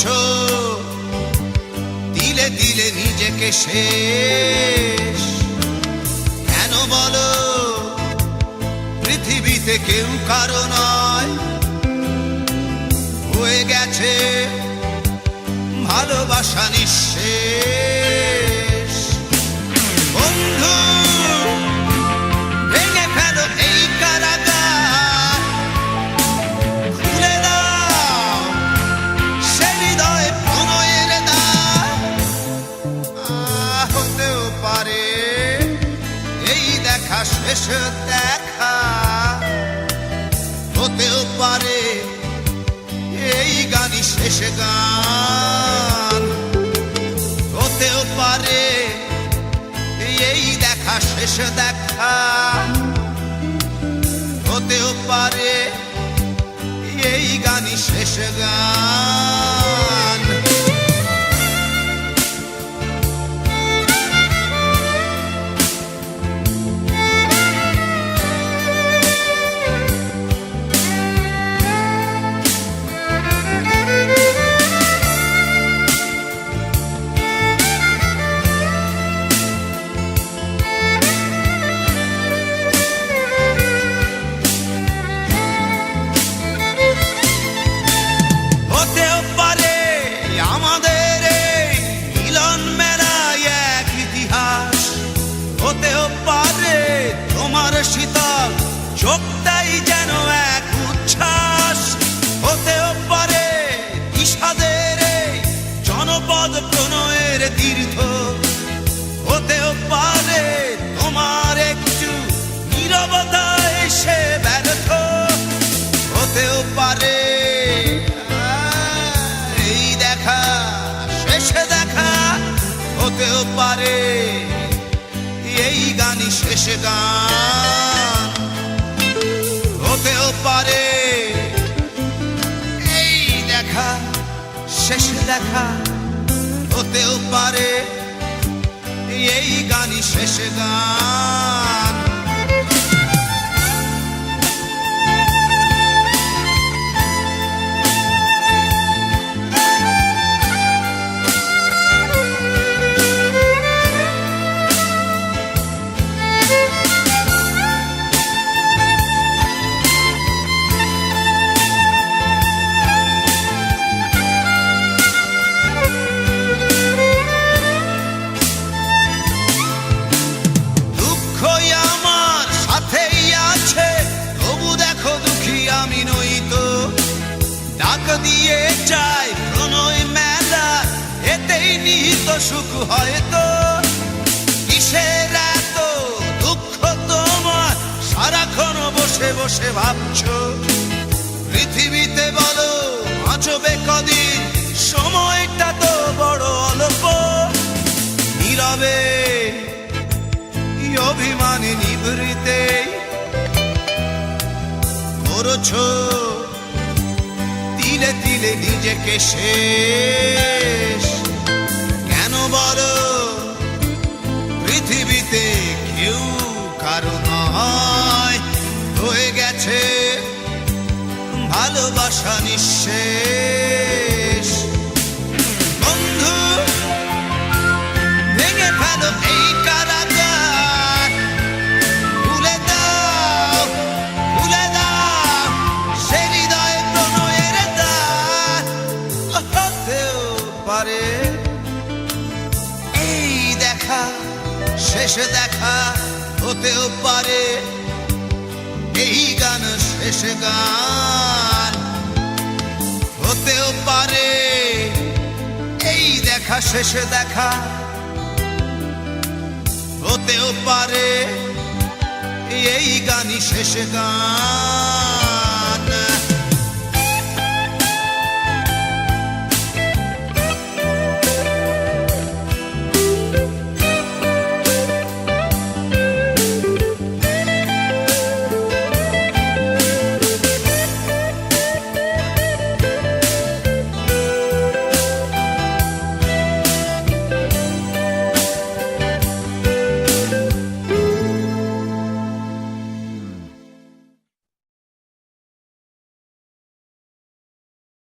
করছো দিলে দিলে নিজেকে শেষ। কেন বলো পৃথিবীতে কেউ কারো নয়, হয়ে গেছে ভালোবাসা নিঃশেষ। বন্ধু ভেঙে ফেলো এই কারাগার, খুলে দাও সে হৃদয়ে প্রণয়ের দ্বার। হতেও পারে এই দেখা শেষ দেখা, হতেও পারে এই গানই শেষ গান, হতেও পারে এই দেখা শেষ দেখা, হতেও পারে এই গানই শেষ গান। শীতল চোখটাই যেন এক উচ্ছ্বাস, হতেও পারে বিষাদের জনপদ প্রণয়ের তীর্থ, হতেও পারে তোমার একটু নীরবতা এসে ব্যর্থ, হতেও পারে এই দেখা শেষ দেখা, হতেও পারে এই গানই শেষ গান, হতেও পারে এই দেখা শেষ দেখা, হতেও পারে এই গানই শেষ গান। আমি নই তো ডাক দিয়ে চাই প্রণয় মেলা, এতেই নিহিত সুখ হয়তো। কিসের এত দুঃখ তোমার সারাক্ষণ বসে বসে ভাবছো, পৃথিবীতে বলো বাঁচবে কদিন, সময়টা তো বড় অল্প। নীরবে অভিমানে নিভৃতে করছো তিলে তিলে নিজেকে শেষ। কেন বলো পৃথিবীতে কেউ কারো নয়, হয়ে গেছে ভালোবাসা নিঃশেষ। বন্ধু ভেঙে ফেলো এই কারাগার, খুলে দাও খুলে দাও সে হৃদয়ে প্রণয়ের দ্বার। হতেও পারে এই দেখা শেষ দেখা, হতেও পারে এই গান শেষ গান, হতেও পারে এই দেখা শেষ দেখা, হতেও পারে এই গানই শেষ গান।